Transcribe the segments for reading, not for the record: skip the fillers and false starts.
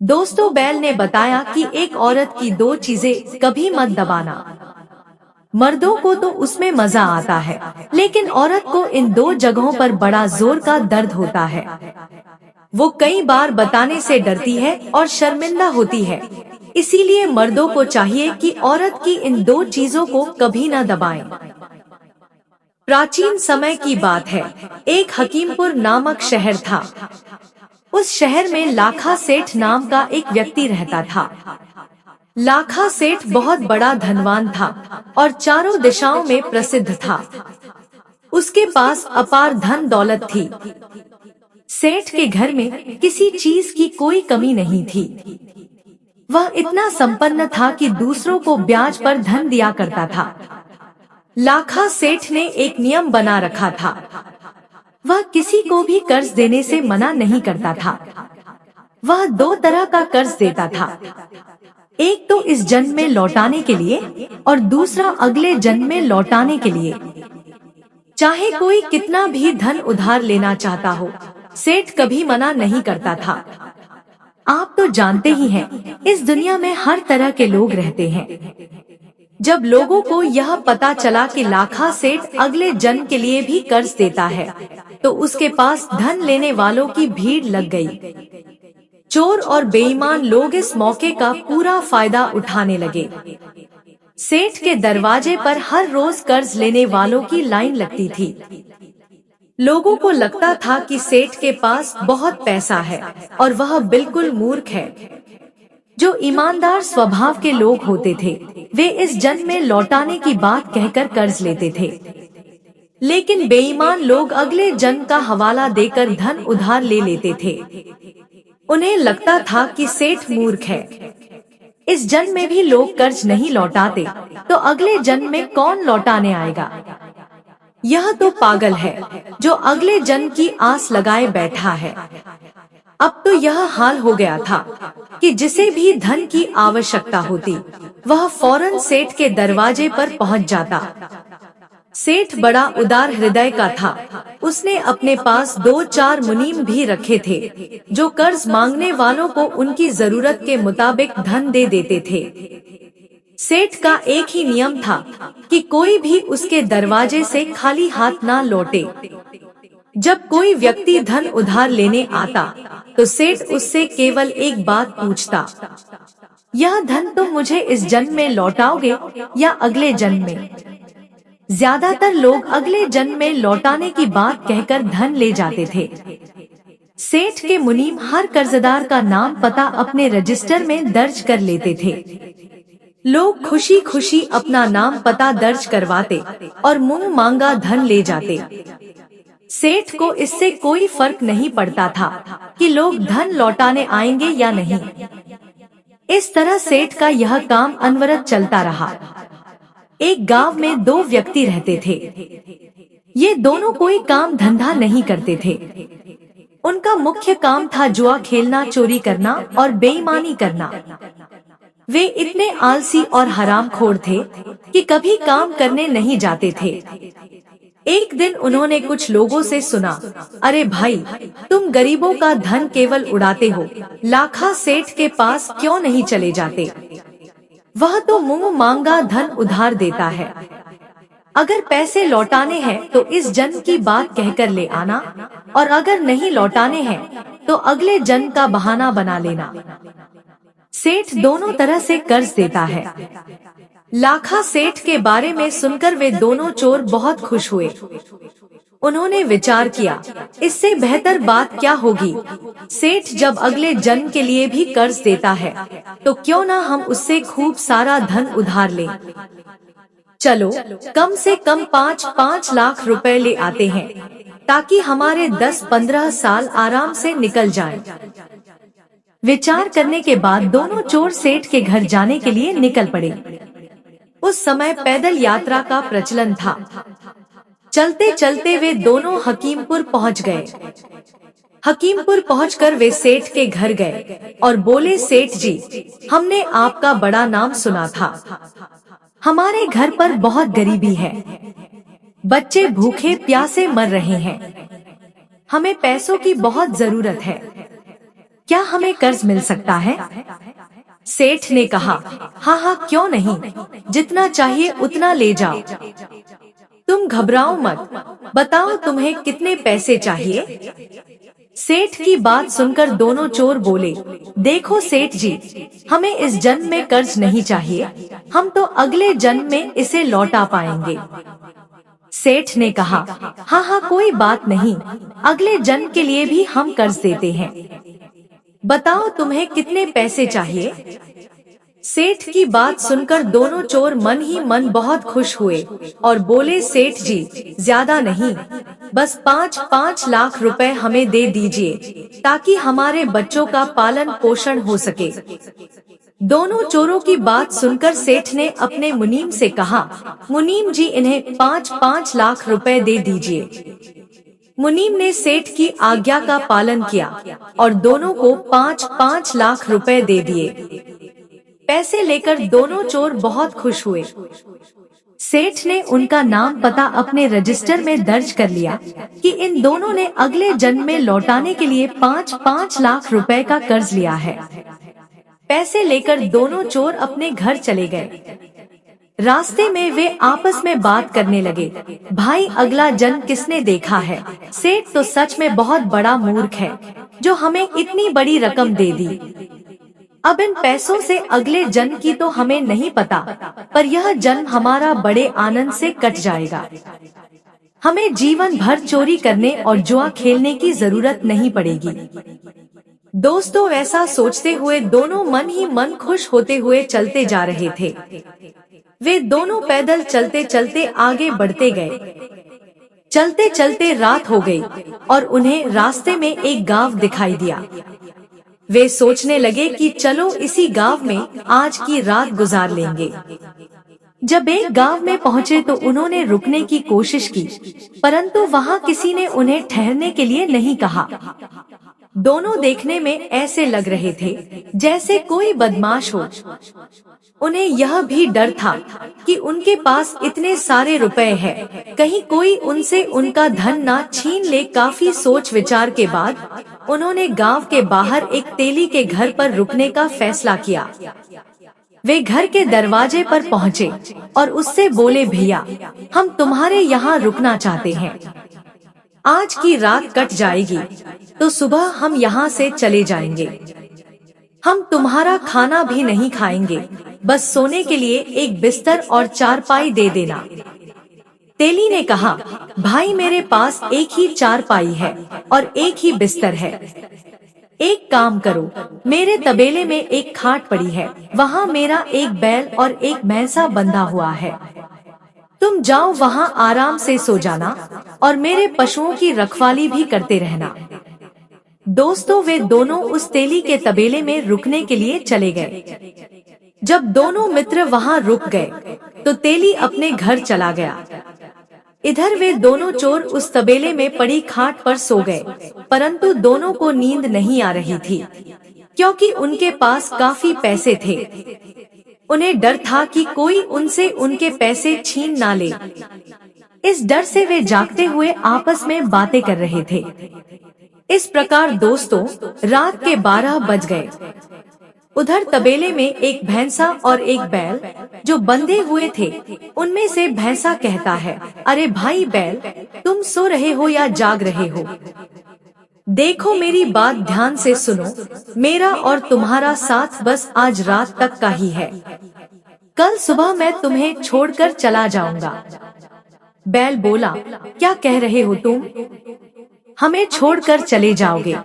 दोस्तों, बैल ने बताया कि एक औरत की दो चीजें कभी मत दबाना। मर्दों को तो उसमें मजा आता है, लेकिन औरत को इन दो जगहों पर बड़ा जोर का दर्द होता है। वो कई बार बताने से डरती है और शर्मिंदा होती है। इसीलिए मर्दों को चाहिए कि औरत की इन दो चीजों को कभी न दबाएं। प्राचीन समय की बात है। एक हकीमपुर नामक शहर था। उस शहर में लाखा सेठ नाम का एक व्यक्ति रहता था। लाखा सेठ बहुत बड़ा धनवान था और चारों दिशाओं में प्रसिद्ध था। उसके पास अपार धन दौलत थी। सेठ के घर में किसी चीज की कोई कमी नहीं थी। वह इतना संपन्न था कि दूसरों को ब्याज पर धन दिया करता था। लाखा सेठ ने एक नियम बना रखा था। वह किसी को भी कर्ज देने से मना नहीं करता था। वह दो तरह का कर्ज देता था, एक तो इस जन्म में लौटाने के लिए और दूसरा अगले जन्म में लौटाने के लिए। चाहे कोई कितना भी धन उधार लेना चाहता हो, सेठ कभी मना नहीं करता था। आप तो जानते ही हैं, इस दुनिया में हर तरह के लोग रहते हैं। जब लोगों को यह पता चला कि लाखा सेठ अगले जन्म के लिए भी कर्ज देता है, तो उसके पास धन लेने वालों की भीड़ लग गई। चोर और बेईमान लोग इस मौके का पूरा फायदा उठाने लगे। सेठ के दरवाजे पर हर रोज कर्ज लेने वालों की लाइन लगती थी। लोगों को लगता था कि सेठ के पास बहुत पैसा है और वह बिल्कुल मूर्ख है। जो ईमानदार स्वभाव के लोग होते थे, वे इस जन्म में लौटाने की बात कहकर कर्ज लेते थे, लेकिन बेईमान लोग अगले जन्म का हवाला देकर धन उधार ले लेते थे। उन्हें लगता था कि सेठ मूर्ख है। इस जन्म में भी लोग कर्ज नहीं लौटाते, तो अगले जन्म में कौन लौटाने आएगा? यह तो पागल है जो अगले जन्म की आस लगाए बैठा है। अब तो यह हाल हो गया था कि जिसे भी धन की आवश्यकता होती, वह फौरन सेठ के दरवाजे पर पहुंच जाता। सेठ बड़ा उदार हृदय का था। उसने अपने पास 2-4 मुनीम भी रखे थे, जो कर्ज मांगने वालों को उनकी जरूरत के मुताबिक धन दे देते थे। सेठ का एक ही नियम था कि कोई भी उसके दरवाजे से खाली हाथ ना लौटे। जब कोई व्यक्ति धन उधार लेने आता, तो सेठ उससे केवल एक बात पूछता, यह धन तुम मुझे इस जन्म में लौटाओगे या अगले जन्म में? ज्यादातर लोग अगले जन्म में लौटाने की बात कहकर धन ले जाते थे। सेठ के मुनीम हर कर्जदार का नाम पता अपने रजिस्टर में दर्ज कर लेते थे। लोग खुशी खुशी अपना नाम पता दर्ज करवाते और मुंह मांगा धन ले जाते। सेठ को इससे कोई फर्क नहीं पड़ता था कि लोग धन लौटाने आएंगे या नहीं। इस तरह सेठ का यह काम अनवरत चलता रहा। एक गांव में 2 व्यक्ति रहते थे। ये दोनों कोई काम धंधा नहीं करते थे। उनका मुख्य काम था जुआ खेलना, चोरी करना और बेईमानी करना। वे इतने आलसी और हरामखोर थे कि कभी काम करने नहीं जाते थे। एक दिन उन्होंने कुछ लोगों से सुना, अरे भाई, तुम गरीबों का धन केवल उड़ाते हो, लाखा सेठ के पास क्यों नहीं चले जाते? वह तो मुंह मांगा धन उधार देता है। अगर पैसे लौटाने हैं तो इस जन्म की बात कहकर ले आना, और अगर नहीं लौटाने हैं तो अगले जन्म का बहाना बना लेना। सेठ दोनों तरह से कर्ज देता है। लाखा सेठ के बारे में सुनकर वे दोनों चोर बहुत खुश हुए। उन्होंने विचार किया, इससे बेहतर बात क्या होगी? सेठ जब अगले जन्म के लिए भी कर्ज देता है, तो क्यों ना हम उससे खूब सारा धन उधार लें। चलो कम से कम 5-5 लाख रुपए ले आते हैं, ताकि हमारे 10-15 साल आराम से निकल जाएं। विचार करने के बाद दोनों चोर सेठ के घर जाने के लिए निकल पड़े। उस समय पैदल यात्रा का प्रचलन था। चलते चलते वे दोनों हकीमपुर पहुंच गए। हकीमपुर पहुंचकर वे सेठ के घर गए और बोले, सेठ जी, हमने आपका बड़ा नाम सुना था। हमारे घर पर बहुत गरीबी है, बच्चे भूखे प्यासे मर रहे हैं। हमें पैसों की बहुत जरूरत है। क्या हमें कर्ज मिल सकता है? सेठ ने कहा, हाँ हाँ क्यों नहीं, जितना चाहिए उतना ले जाओ। तुम घबराओ मत, बताओ तुम्हें कितने पैसे चाहिए? सेठ की बात सुनकर दोनों चोर बोले, देखो सेठ जी, हमें इस जन्म में कर्ज नहीं चाहिए, हम तो अगले जन्म में इसे लौटा पाएंगे। सेठ ने कहा, हाँ हाँ कोई बात नहीं, अगले जन्म के लिए भी हम कर्ज देते हैं। बताओ तुम्हें कितने पैसे चाहिए? सेठ की बात सुनकर दोनों चोर मन ही मन बहुत खुश हुए और बोले, सेठ जी ज्यादा नहीं, बस 5-5 लाख रुपए हमें दे दीजिए ताकि हमारे बच्चों का पालन पोषण हो सके। दोनों चोरों की बात सुनकर सेठ ने अपने मुनीम से कहा, मुनीम जी इन्हें 5-5 लाख रुपए दे दीजिए। मुनीम ने सेठ की आज्ञा का पालन किया और दोनों को 5-5 लाख रुपए दे दिए। पैसे लेकर दोनों चोर बहुत खुश हुए। सेठ ने उनका नाम पता अपने रजिस्टर में दर्ज कर लिया कि इन दोनों ने अगले जन्म में लौटाने के लिए 5-5 लाख रुपए का कर्ज लिया है। पैसे लेकर दोनों चोर अपने घर चले गए। रास्ते में वे आपस में बात करने लगे, भाई अगला जन्म किसने देखा है? सेठ तो सच में बहुत बड़ा मूर्ख है जो हमें इतनी बड़ी रकम दे दी। अब इन पैसों से अगले जन्म की तो हमें नहीं पता, पर यह जन्म हमारा बड़े आनंद से कट जाएगा। हमें जीवन भर चोरी करने और जुआ खेलने की जरूरत नहीं पड़ेगी। दोस्तों ऐसा सोचते हुए दोनों मन ही मन खुश होते हुए चलते जा रहे थे। वे दोनों पैदल चलते चलते आगे बढ़ते गए। चलते चलते रात हो गई और उन्हें रास्ते में एक गांव दिखाई दिया। वे सोचने लगे कि चलो इसी गांव में आज की रात गुजार लेंगे। जब एक गांव में पहुंचे तो उन्होंने रुकने की कोशिश की, परंतु वहां किसी ने उन्हें ठहरने के लिए नहीं कहा। दोनों देखने में ऐसे लग रहे थे जैसे कोई बदमाश हो। उन्हें यह भी डर था कि उनके पास इतने सारे रुपए हैं, कहीं कोई उनसे उनका धन ना छीन ले। काफी सोच विचार के बाद उन्होंने गांव के बाहर एक तेली के घर पर रुकने का फैसला किया। वे घर के दरवाजे पर पहुंचे और उससे बोले, भैया हम तुम्हारे यहाँ रुकना चाहते हैं। आज की रात कट जाएगी तो सुबह हम यहाँ से चले जाएंगे। हम तुम्हारा खाना भी नहीं खाएंगे, बस सोने के लिए एक बिस्तर और चारपाई दे देना। तेली ने कहा, भाई मेरे पास एक ही चारपाई है और एक ही बिस्तर है। एक काम करो, मेरे तबेले में एक खाट पड़ी है, वहाँ मेरा एक बैल और एक भैंसा बंधा हुआ है। तुम जाओ वहाँ आराम से सो जाना और मेरे पशुओं की रखवाली भी करते रहना। दोस्तों वे दोनों उस तेली के तबेले में रुकने के लिए चले गए। जब दोनों मित्र वहाँ रुक गए तो तेली अपने घर चला गया। इधर वे दोनों चोर उस तबेले में पड़ी खाट पर सो गए, परंतु दोनों को नींद नहीं आ रही थी क्योंकि उनके पास काफी पैसे थे। उन्हें डर था कि कोई उनसे उनके पैसे छीन ना ले। इस डर से वे जागते हुए आपस में बातें कर रहे थे। इस प्रकार दोस्तों रात के 12 बज गए। उधर तबेले में एक भैंसा और एक बैल जो बंधे हुए थे, उनमें से भैंसा कहता है, अरे भाई बैल, तुम सो रहे हो या जाग रहे हो? देखो मेरी बात ध्यान से सुनो, मेरा और तुम्हारा साथ बस आज रात तक का ही है। कल सुबह मैं तुम्हें छोड़कर चला जाऊंगा। बैल बोला, क्या कह रहे हो तुम? हमें छोड़कर चले जाओगे?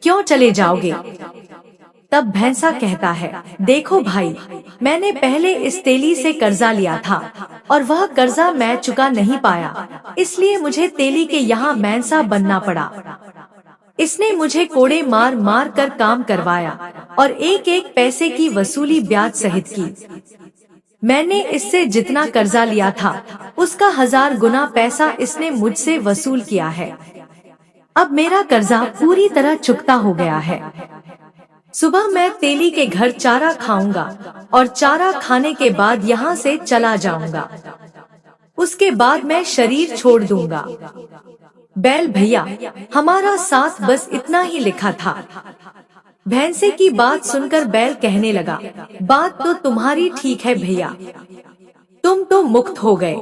क्यों चले जाओगे? तब भैंसा कहता है, देखो भाई, मैंने पहले इस तेली से कर्जा लिया था और वह कर्जा मैं चुका नहीं पाया, इसलिए मुझे तेली के यहाँ भैंसा बनना पड़ा। इसने मुझे कोड़े मार मार कर काम करवाया और एक एक पैसे की वसूली ब्याज सहित की। मैंने इससे जितना कर्जा लिया था उसका 1000 गुना पैसा इसने मुझसे वसूल किया है। अब मेरा कर्जा पूरी तरह चुकता हो गया है। सुबह मैं तेली के घर चारा खाऊंगा और चारा खाने के बाद यहाँ से चला जाऊंगा। उसके बाद मैं शरीर छोड़ दूंगा। बैल भैया, हमारा साथ बस इतना ही लिखा था। भैंसे की बात सुनकर बैल कहने लगा, बात तो तुम्हारी ठीक है भैया, तुम तो मुक्त हो गए,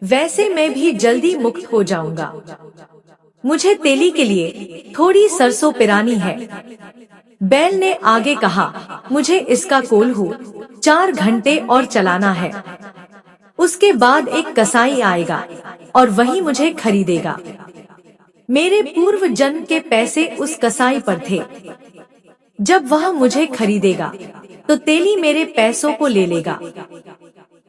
वैसे मैं भी जल्दी मुक्त हो जाऊंगा। मुझे तेली के लिए थोड़ी सरसों पिरानी है। बैल ने आगे कहा, मुझे इसका कोल्हू 4 घंटे और चलाना है, उसके बाद एक कसाई आएगा और वही मुझे खरीदेगा। मेरे पूर्व जन्म के पैसे उस कसाई पर थे, जब वह मुझे खरीदेगा तो तेली मेरे पैसों को ले लेगा।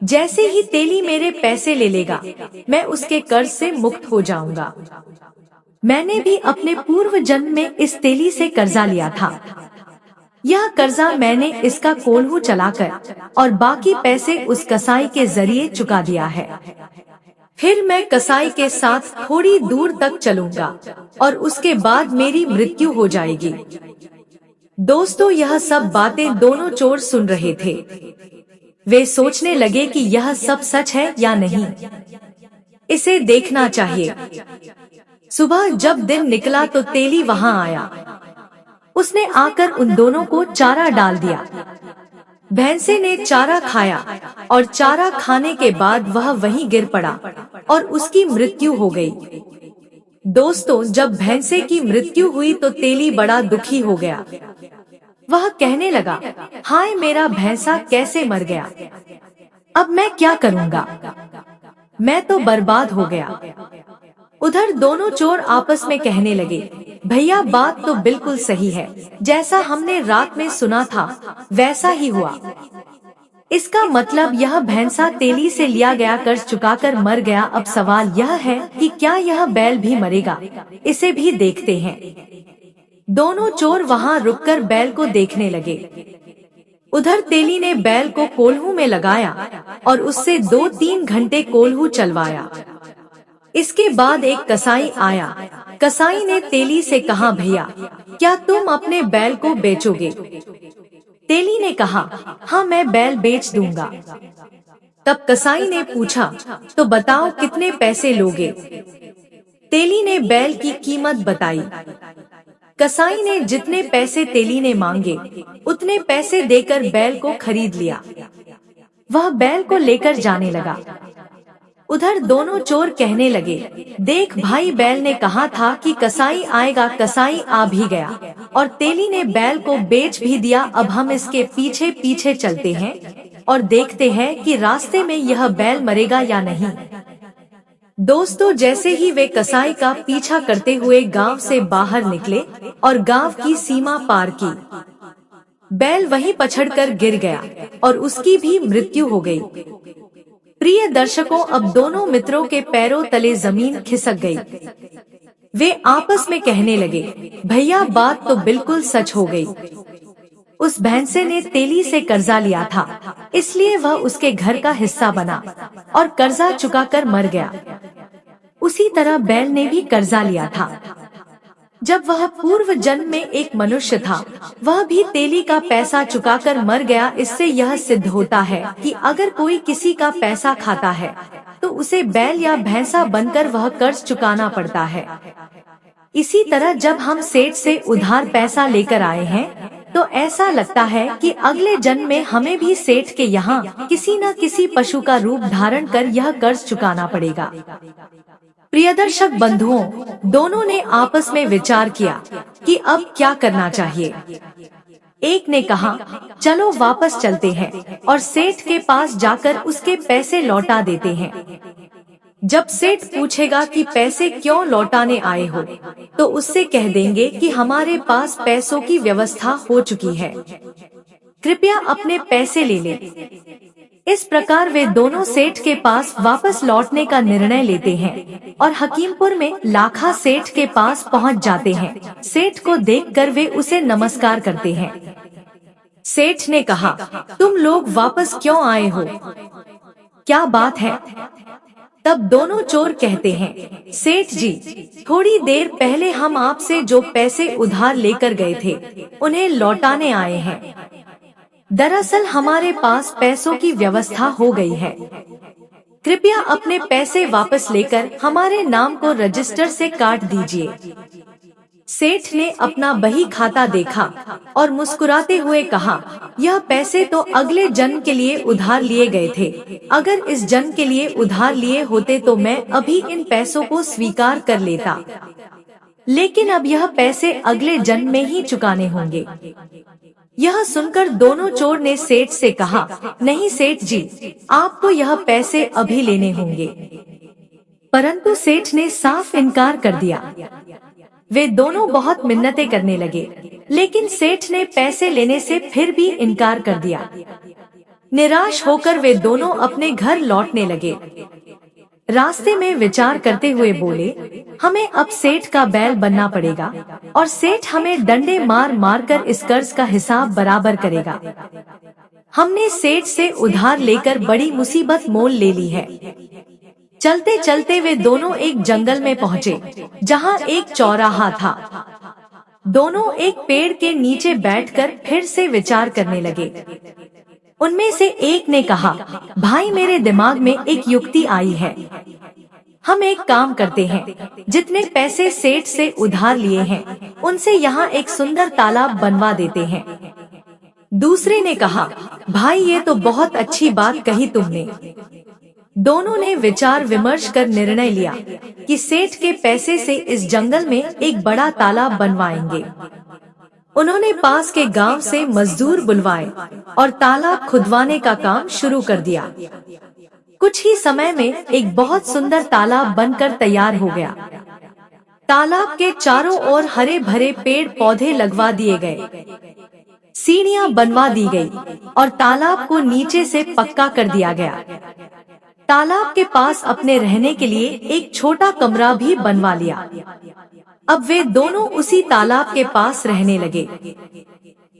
जैसे ही तेली मेरे पैसे ले लेगा, मैं उसके कर्ज से मुक्त हो जाऊंगा। मैंने भी अपने पूर्व जन्म में इस तेली से कर्जा लिया था। यह कर्जा मैंने इसका कोल्हू चलाकर और बाकी पैसे उस कसाई के जरिए चुका दिया है। फिर मैं कसाई के साथ थोड़ी दूर तक चलूंगा और उसके बाद मेरी मृत्यु हो जाएगी। दोस्तों, यह सब बातें दोनों चोर सुन रहे थे। वे सोचने लगे कि यह सब सच है या नहीं, इसे देखना चाहिए। सुबह जब दिन निकला तो तेली वहां आया। उसने आकर उन दोनों को चारा डाल दिया। भैंसे ने चारा खाया और चारा खाने के बाद वह वहीं गिर पड़ा और उसकी मृत्यु हो गई। दोस्तों, जब भैंसे की मृत्यु हुई तो तेली बड़ा दुखी हो गया। वह कहने लगा, हाय मेरा भैंसा कैसे मर गया, अब मैं क्या करूँगा, मैं तो बर्बाद हो गया। उधर दोनों चोर आपस में कहने लगे, भैया बात तो बिल्कुल सही है, जैसा हमने रात में सुना था वैसा ही हुआ। इसका मतलब यह भैंसा तेली से लिया गया कर्ज चुकाकर मर गया। अब सवाल यह है कि क्या यह बैल भी मरेगा, इसे भी देखते हैं। दोनों चोर वहां रुककर बैल को देखने लगे। उधर तेली ने बैल को कोल्हू में लगाया और उससे 2-3 घंटे कोल्हू चलवाया। इसके बाद एक कसाई आया। कसाई ने तेली से कहा, भैया क्या तुम अपने बैल को बेचोगे? तेली ने कहा, हाँ मैं बैल बेच दूंगा। तब कसाई ने पूछा, तो बताओ कितने पैसे लोगे? तेली ने बैल की कीमत बताई। कसाई ने जितने पैसे तेली ने मांगे उतने पैसे देकर बैल को खरीद लिया। वह बैल को लेकर जाने लगा। उधर दोनों चोर कहने लगे, देख भाई, बैल ने कहा था कि कसाई आएगा, कसाई आ भी गया और तेली ने बैल को बेच भी दिया। अब हम इसके पीछे पीछे चलते हैं और देखते हैं कि रास्ते में यह बैल मरेगा या नहीं। दोस्तों, जैसे ही वे कसाई का पीछा करते हुए गांव से बाहर निकले और गांव की सीमा पार की, बैल वहीं पछड़कर गिर गया और उसकी भी मृत्यु हो गई। प्रिय दर्शकों, अब दोनों मित्रों के पैरों तले जमीन खिसक गई। वे आपस में कहने लगे, भैया बात तो बिल्कुल सच हो गई। उस भैंसे ने तेली से कर्जा लिया था, इसलिए वह उसके घर का हिस्सा बना और कर्जा चुकाकर मर गया। उसी तरह बैल ने भी कर्जा लिया था। जब वह पूर्व जन्म में एक मनुष्य था, वह भी तेली का पैसा चुकाकर मर गया। इससे यह सिद्ध होता है कि अगर कोई किसी का पैसा खाता है तो उसे बैल या भैंसा बनकर वह कर्ज चुकाना पड़ता है। इसी तरह जब हम सेठ से उधार पैसा लेकर आए हैं तो ऐसा लगता है कि अगले जन्म में हमें भी सेठ के यहाँ किसी न किसी पशु का रूप धारण कर यह कर्ज चुकाना पड़ेगा। प्रियदर्शक बंधुओं, दोनों ने आपस में विचार किया कि अब क्या करना चाहिए। एक ने कहा, चलो वापस चलते हैं और सेठ के पास जाकर उसके पैसे लौटा देते हैं। जब सेठ पूछेगा कि पैसे क्यों लौटाने आए हो, तो उससे कह देंगे कि हमारे पास पैसों की व्यवस्था हो चुकी है, कृपया अपने पैसे ले लें। इस प्रकार वे दोनों सेठ के पास वापस लौटने का निर्णय लेते हैं और हकीमपुर में लाखा सेठ के पास पहुंच जाते हैं। सेठ को देखकर वे उसे नमस्कार करते हैं। सेठ ने कहा, तुम लोग वापस क्यों आए हो, क्या बात है? तब दोनों चोर कहते हैं, सेठ जी, थोड़ी देर पहले हम आपसे जो पैसे उधार लेकर गए थे उन्हें लौटाने आए हैं। दरअसल हमारे पास पैसों की व्यवस्था हो गई है, कृपया अपने पैसे वापस लेकर हमारे नाम को रजिस्टर से काट दीजिए। सेठ ने अपना बही खाता देखा और मुस्कुराते हुए कहा, यह पैसे तो अगले जन्म के लिए उधार लिए गए थे। अगर इस जन्म के लिए उधार लिए होते तो मैं अभी इन पैसों को स्वीकार कर लेता, लेकिन अब यह पैसे अगले जन्म में ही चुकाने होंगे। यह सुनकर दोनों चोर ने सेठ से कहा, नहीं सेठ जी, आपको यह पैसे अभी लेने होंगे। परंतु सेठ ने साफ इनकार कर दिया। वे दोनों बहुत मिन्नतें करने लगे, लेकिन सेठ ने पैसे लेने से फिर भी इनकार कर दिया। निराश होकर वे दोनों अपने घर लौटने लगे। रास्ते में विचार करते हुए बोले, हमें अब सेठ का बैल बनना पड़ेगा और सेठ हमें डंडे मार मार कर इस कर्ज का हिसाब बराबर करेगा। हमने सेठ से उधार लेकर बड़ी मुसीबत मोल ले ली है। चलते चलते वे दोनों एक जंगल में पहुँचे, जहाँ एक चौराहा था। दोनों एक पेड़ के नीचे बैठकर फिर से विचार करने लगे। उनमें से एक ने कहा, भाई मेरे दिमाग में एक युक्ति आई है। हम एक काम करते हैं, जितने पैसे सेठ से उधार लिए हैं, उनसे यहाँ एक सुंदर तालाब बनवा देते हैं। दूसरे ने कहा, भाई ये तो बहुत अच्छी बात कही तुमने। दोनों ने विचार विमर्श कर निर्णय लिया कि सेठ के पैसे से इस जंगल में एक बड़ा तालाब बनवाएंगे। उन्होंने पास के गांव से मजदूर बुलवाए और तालाब खुदवाने का काम शुरू कर दिया। कुछ ही समय में एक बहुत सुंदर तालाब बनकर तैयार हो गया। तालाब के चारों ओर हरे भरे पेड़ पौधे लगवा दिए गए, सीढ़ियां बनवा दी गई और तालाब को नीचे से पक्का कर दिया गया। तालाब के पास अपने रहने के लिए एक छोटा कमरा भी बनवा लिया। अब वे दोनों उसी तालाब के पास रहने लगे।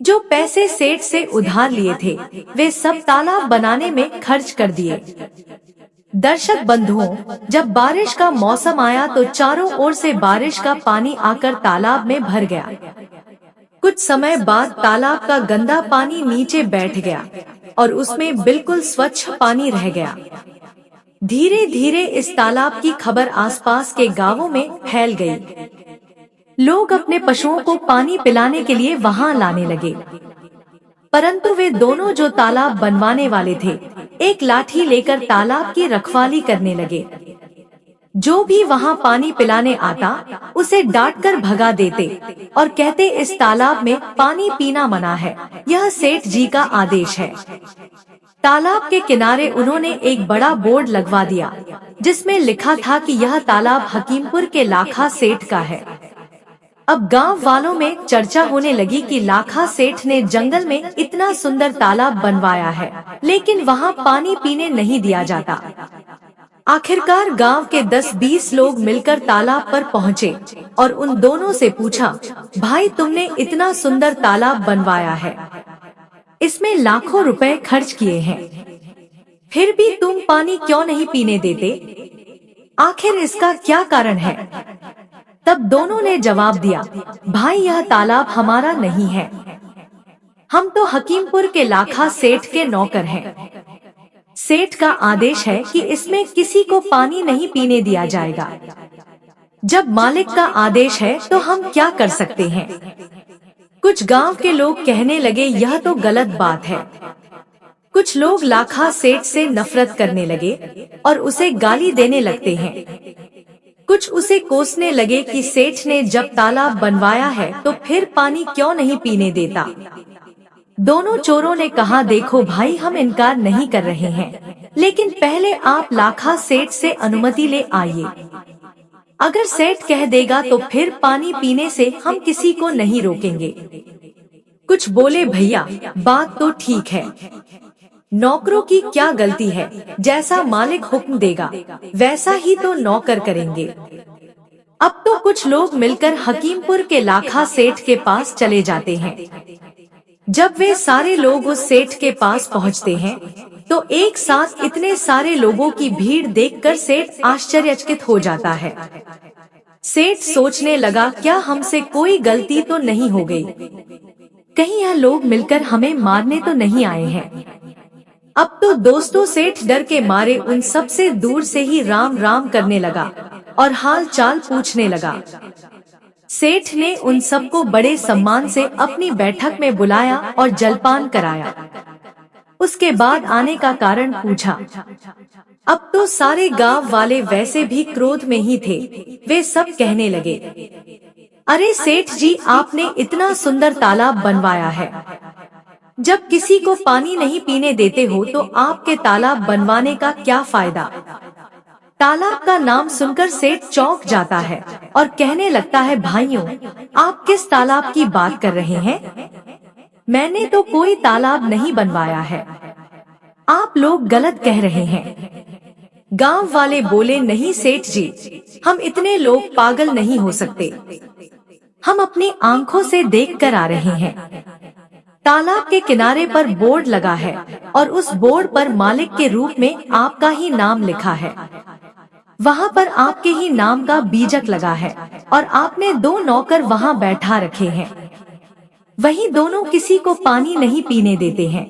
जो पैसे सेठ से उधार लिए थे, वे सब तालाब बनाने में खर्च कर दिए। दर्शक बंधुओं, जब बारिश का मौसम आया तो चारों ओर से बारिश का पानी आकर तालाब में भर गया। कुछ समय बाद तालाब का गंदा पानी नीचे बैठ गया और उसमें बिल्कुल स्वच्छ पानी रह गया। धीरे धीरे इस तालाब की खबर आसपास के गांवों में फैल गई। लोग अपने पशुओं को पानी पिलाने के लिए वहां लाने लगे। परंतु वे दोनों जो तालाब बनवाने वाले थे, एक लाठी लेकर तालाब की रखवाली करने लगे। जो भी वहां पानी पिलाने आता, उसे डांटकर भगा देते और कहते, इस तालाब में पानी पीना मना है, यह सेठ जी का आदेश है। तालाब के किनारे उन्होंने एक बड़ा बोर्ड लगवा दिया, जिसमें लिखा था कि यह तालाब हकीमपुर के लाखा सेठ का है। अब गांव वालों में चर्चा होने लगी कि लाखा सेठ ने जंगल में इतना सुंदर तालाब बनवाया है, लेकिन वहां पानी पीने नहीं दिया जाता। आखिरकार गांव के 10-20 लोग मिलकर तालाब पर पहुंचे और उन दोनों से पूछा, भाई तुमने इतना सुंदर तालाब बनवाया है, इसमें लाखों रुपए खर्च किए हैं, फिर भी तुम पानी क्यों नहीं पीने देते? आखिर इसका क्या कारण है? तब दोनों ने जवाब दिया, भाई यह तालाब हमारा नहीं है, हम तो हकीमपुर के लाखा सेठ के नौकर हैं। सेठ का आदेश है कि इसमें किसी को पानी नहीं पीने दिया जाएगा। जब मालिक का आदेश है तो हम क्या कर सकते हैं? कुछ गांव के लोग कहने लगे, यह तो गलत बात है। कुछ लोग लाखा सेठ से नफरत करने लगे और उसे गाली देने लगते हैं। कुछ उसे कोसने लगे कि सेठ ने जब तालाब बनवाया है तो फिर पानी क्यों नहीं पीने देता। दोनों चोरों ने कहा, देखो भाई, हम इनकार नहीं कर रहे हैं, लेकिन पहले आप लाखा सेठ से अनुमति ले आइए। अगर सेठ कह देगा तो फिर पानी पीने से हम किसी को नहीं रोकेंगे। कुछ बोले, भैया बात तो ठीक है, नौकरों की क्या गलती है, जैसा मालिक हुक्म देगा वैसा ही तो नौकर करेंगे। अब तो कुछ लोग मिलकर हकीमपुर के लाखा सेठ के पास चले जाते हैं। जब वे सारे लोग उस सेठ के पास पहुंचते हैं, तो एक साथ इतने सारे लोगों की भीड़ देखकर सेठ आश्चर्यचकित हो जाता है। सेठ सोचने लगा, क्या हमसे कोई गलती तो नहीं हो गई? कहीं यह लोग मिलकर हमें मारने तो नहीं आए हैं? अब तो दोस्तों सेठ डर के मारे उन सब से दूर से ही राम राम करने लगा और हाल चाल पूछने लगा। सेठ ने उन सबको बड़े सम्मान से अपनी बैठक में बुलाया और जलपान कराया। उसके बाद आने का कारण पूछा। अब तो सारे गांव वाले वैसे भी क्रोध में ही थे। वे सब कहने लगे, अरे सेठ जी, आपने इतना सुंदर तालाब बनवाया है, जब किसी को पानी नहीं पीने देते हो तो आपके तालाब बनवाने का क्या फायदा। तालाब का नाम सुनकर सेठ चौंक जाता है और कहने लगता है, भाइयों, आप किस तालाब की बात कर रहे हैं? मैंने तो कोई तालाब नहीं बनवाया है, आप लोग गलत कह रहे हैं। गांव वाले बोले, नहीं सेठ जी, हम इतने लोग पागल नहीं हो सकते। हम अपनी आंखों से देखकर आ रहे हैं। तालाब के किनारे पर बोर्ड लगा है और उस बोर्ड पर मालिक के रूप में आपका ही नाम लिखा है। वहाँ पर आपके ही नाम का बीजक लगा है और आपने 2 नौकर वहाँ बैठा रखे हैं। वही दोनों किसी को पानी नहीं पीने देते हैं।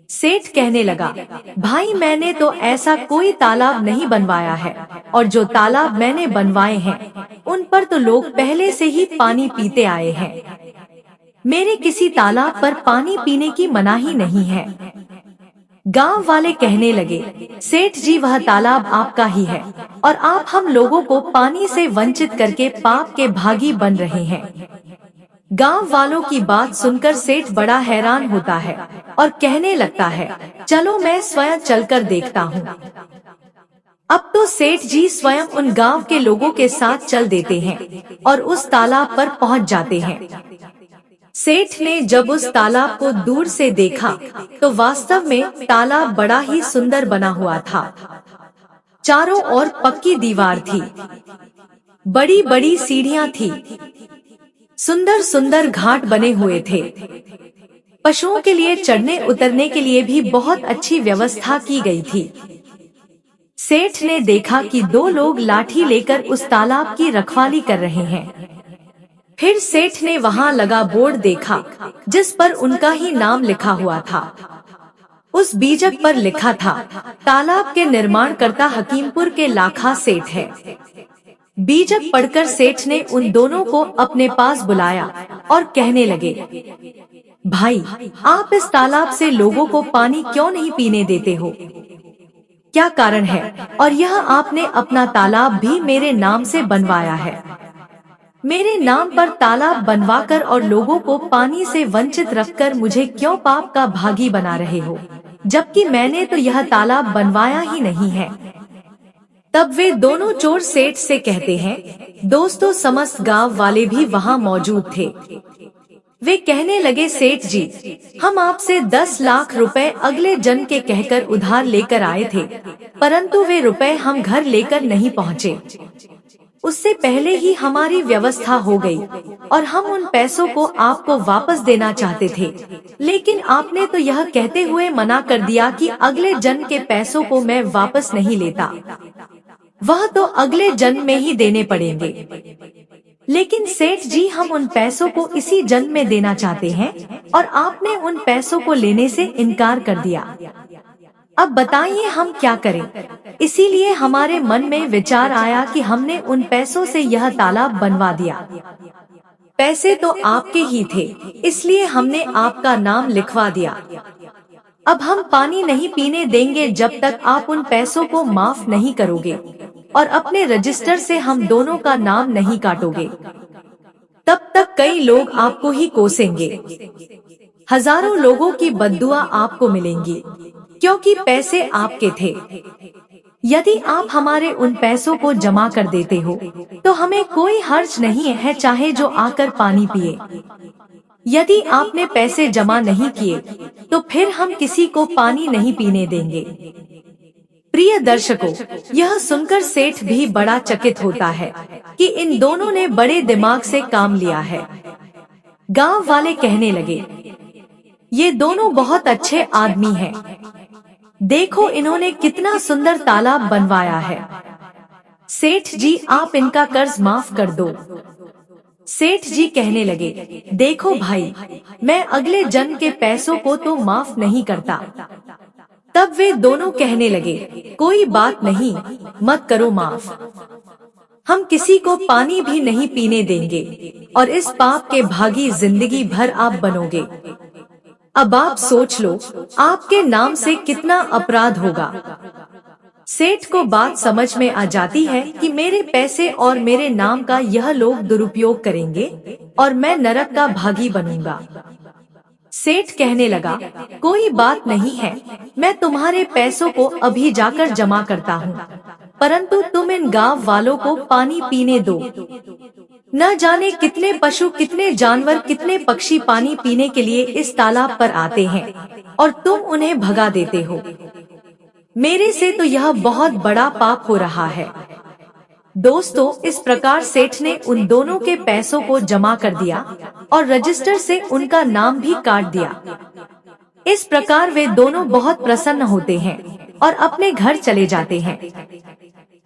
सेठ कहने लगा, भाई, मैंने तो ऐसा कोई तालाब नहीं बनवाया है और जो तालाब मैंने बनवाए हैं उन पर तो लोग पहले से ही पानी पीते आए हैं। मेरे किसी तालाब पर पानी पीने की मनाही नहीं है। गांव वाले कहने लगे, सेठ जी, वह तालाब आपका ही है और आप हम लोगों को पानी से वंचित करके पाप के भागी बन रहे हैं। गांव वालों की बात सुनकर सेठ बड़ा हैरान होता है और कहने लगता है, चलो मैं स्वयं चलकर देखता हूँ। अब तो सेठ जी स्वयं उन गांव के लोगों के साथ चल देते हैं और उस तालाब पर पहुँच जाते हैं। सेठ ने जब उस तालाब को दूर से देखा तो वास्तव में तालाब बड़ा ही सुंदर बना हुआ था। चारों ओर पक्की दीवार थी, बड़ी बड़ी सीढ़ियां थी, सुंदर सुंदर घाट बने हुए थे। पशुओं के लिए चढ़ने उतरने के लिए भी बहुत अच्छी व्यवस्था की गई थी। सेठ ने देखा कि 2 लोग लाठी लेकर उस तालाब की रखवाली कर रहे हैं। फिर सेठ ने वहाँ लगा बोर्ड देखा जिस पर उनका ही नाम लिखा हुआ था। उस बीजक पर लिखा था, तालाब के निर्माणकर्ता हकीमपुर के लाखा सेठ है। बीजक पढ़कर सेठ ने उन दोनों को अपने पास बुलाया और कहने लगे, भाई, आप इस तालाब से लोगों को पानी क्यों नहीं पीने देते हो? क्या कारण है? और यह आपने अपना तालाब भी मेरे नाम से बनवाया है। मेरे नाम पर तालाब बनवाकर और लोगों को पानी से वंचित रखकर मुझे क्यों पाप का भागी बना रहे हो, जबकि मैंने तो यह तालाब बनवाया ही नहीं है। तब वे दोनों चोर सेठ से कहते हैं, दोस्तों, समस्त गांव वाले भी वहां मौजूद थे। वे कहने लगे, सेठ जी, हम आपसे 10 लाख रुपए अगले जन्म के कहकर उधार लेकर आए थे, परंतु वे रुपए हम घर लेकर नहीं पहुँचे। उससे पहले ही हमारी व्यवस्था हो गई और हम उन पैसों को आपको वापस देना चाहते थे, लेकिन आपने तो यह कहते हुए मना कर दिया कि अगले जन्म के पैसों को मैं वापस नहीं लेता, वह तो अगले जन्म में ही देने पड़ेंगे। लेकिन सेठ जी, हम उन पैसों को इसी जन्म में देना चाहते हैं और आपने उन पैसों को लेने से इनकार कर दिया। अब बताइए हम क्या करें? इसीलिए हमारे मन में विचार आया कि हमने उन पैसों से यह तालाब बनवा दिया। पैसे तो आपके ही थे, इसलिए हमने आपका नाम लिखवा दिया। अब हम पानी नहीं पीने देंगे जब तक आप उन पैसों को माफ नहीं करोगे और अपने रजिस्टर से हम दोनों का नाम नहीं काटोगे। तब तक कई लोग आपको ही कोसेंगे, हजारों लोगों की बद्दुआ आपको मिलेंगी, क्योंकि पैसे आपके थे। यदि आप हमारे उन पैसों को जमा कर देते हो तो हमें कोई हर्ज नहीं है, चाहे जो आकर पानी पिए। यदि आपने पैसे जमा नहीं किए तो फिर हम किसी को पानी नहीं पीने देंगे। प्रिय दर्शकों, यह सुनकर सेठ भी बड़ा चकित होता है कि इन दोनों ने बड़े दिमाग से काम लिया है। गांव वाले कहने लगे, ये दोनों बहुत अच्छे आदमी हैं। देखो, इन्होंने कितना सुंदर तालाब बनवाया है। सेठ जी, आप इनका कर्ज माफ कर दो। सेठ जी कहने लगे, देखो भाई, मैं अगले जन्म के पैसों को तो माफ नहीं करता। तब वे दोनों कहने लगे, कोई बात नहीं, मत करो माफ, हम किसी को पानी भी नहीं पीने देंगे और इस पाप के भागी जिंदगी भर आप बनोगे। अब आप सोच लो, आपके नाम से कितना अपराध होगा। सेठ को बात समझ में आ जाती है कि मेरे पैसे और मेरे नाम का यह लोग दुरुपयोग करेंगे और मैं नरक का भागी बनूंगा। सेठ कहने लगा, कोई बात नहीं है, मैं तुम्हारे पैसों को अभी जाकर जमा करता हूँ, परंतु तुम इन गांव वालों को पानी पीने दो। न जाने कितने पशु, कितने जानवर, कितने पक्षी पानी पीने के लिए इस तालाब पर आते हैं और तुम उन्हें भगा देते हो। मेरे से तो यह बहुत बड़ा पाप हो रहा है। दोस्तों, इस प्रकार सेठ ने उन दोनों के पैसों को जमा कर दिया और रजिस्टर से उनका नाम भी काट दिया। इस प्रकार वे दोनों बहुत प्रसन्न होते हैं और अपने घर चले जाते हैं।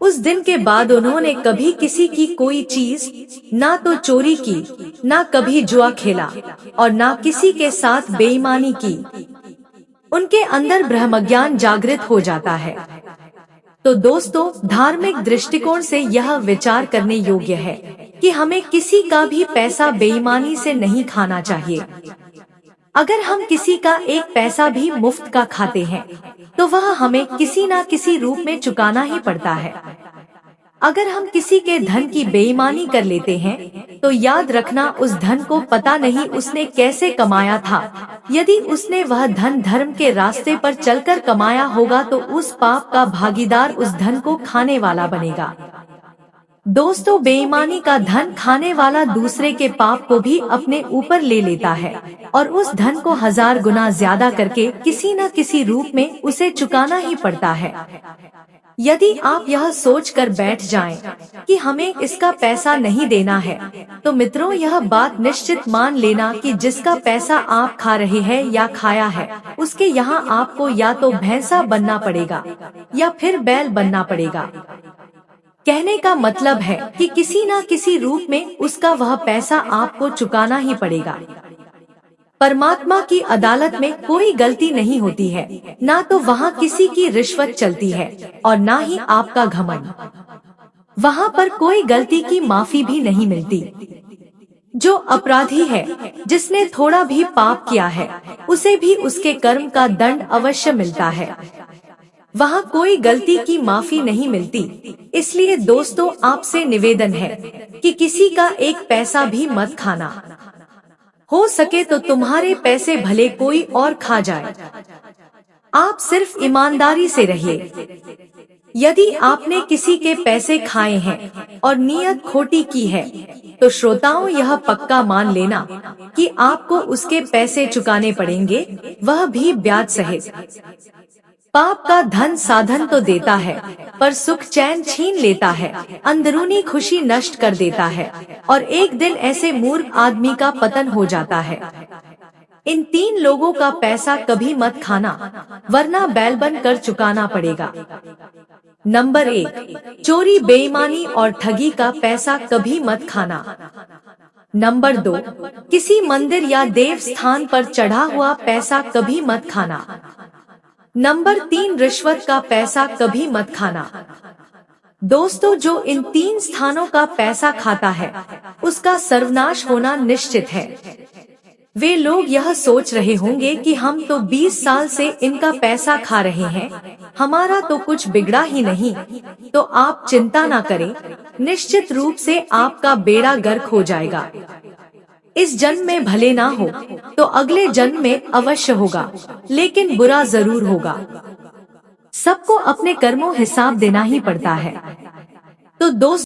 उस दिन के बाद उन्होंने कभी किसी की कोई चीज ना तो चोरी की, ना कभी जुआ खेला और ना किसी के साथ बेईमानी की। उनके अंदर ब्रह्मज्ञान जागृत हो जाता है। तो दोस्तों, धार्मिक दृष्टिकोण से यह विचार करने योग्य है कि हमें किसी का भी पैसा बेईमानी से नहीं खाना चाहिए। अगर हम किसी का एक पैसा भी मुफ्त का खाते हैं तो वह हमें किसी न किसी रूप में चुकाना ही पड़ता है। अगर हम किसी के धन की बेईमानी कर लेते हैं तो याद रखना, उस धन को पता नहीं उसने कैसे कमाया था। यदि उसने वह धन धर्म के रास्ते पर चलकर कमाया होगा तो उस पाप का भागीदार उस धन को खाने वाला बनेगा। दोस्तों, बेईमानी का धन खाने वाला दूसरे के पाप को भी अपने ऊपर ले लेता है और उस धन को 1000 गुना ज्यादा करके किसी न किसी रूप में उसे चुकाना ही पड़ता है। यदि आप यह सोचकर बैठ जाएं कि हमें इसका पैसा नहीं देना है, तो मित्रों, यह बात निश्चित मान लेना कि जिसका पैसा आप खा रहे हैं या खाया है, उसके यहाँ आपको या तो भैंसा बनना पड़ेगा या फिर बैल बनना पड़ेगा। कहने का मतलब है कि किसी न किसी रूप में उसका वह पैसा आपको चुकाना ही पड़ेगा। परमात्मा की अदालत में कोई गलती नहीं होती है, ना तो वहाँ किसी की रिश्वत चलती है और ना ही आपका घमंड। वहाँ पर कोई गलती की माफी भी नहीं मिलती। जो अपराधी है, जिसने थोड़ा भी पाप किया है, उसे भी उसके कर्म का दंड अवश्य मिलता है। वहाँ कोई गलती की माफी नहीं मिलती। इसलिए दोस्तों, आपसे निवेदन है कि किसी का एक पैसा भी मत खाना। हो सके तो तुम्हारे पैसे भले कोई और खा जाए, आप सिर्फ ईमानदारी से रहिए। यदि आपने किसी के पैसे खाए हैं और नीयत खोटी की है, तो श्रोताओं, यह पक्का मान लेना कि आपको उसके पैसे चुकाने पड़ेंगे, वह भी ब्याज सहित। पाप का धन साधन तो देता है, पर सुख चैन छीन लेता है, अंदरूनी खुशी नष्ट कर देता है और एक दिन ऐसे मूर्ख आदमी का पतन हो जाता है। इन 3 लोगों का पैसा कभी मत खाना, वरना बैल बन कर चुकाना पड़ेगा। नंबर 1, चोरी, बेईमानी और ठगी का पैसा कभी मत खाना। नंबर 2, किसी मंदिर या देव स्थान पर चढ़ा हुआ पैसा कभी मत खाना। नंबर 3, रिश्वत का पैसा कभी मत खाना। दोस्तों, जो इन 3 स्थानों का पैसा खाता है, उसका सर्वनाश होना निश्चित है। वे लोग यह सोच रहे होंगे कि हम तो 20 साल से इनका पैसा खा रहे हैं, हमारा तो कुछ बिगड़ा ही नहीं। तो आप चिंता ना करें, निश्चित रूप से आपका बेड़ा गर्क हो जाएगा। इस जन्म में भले ना हो तो अगले जन्म में अवश्य होगा, लेकिन बुरा जरूर होगा। सबको अपने कर्मों हिसाब देना ही पड़ता है। तो दोस्तों,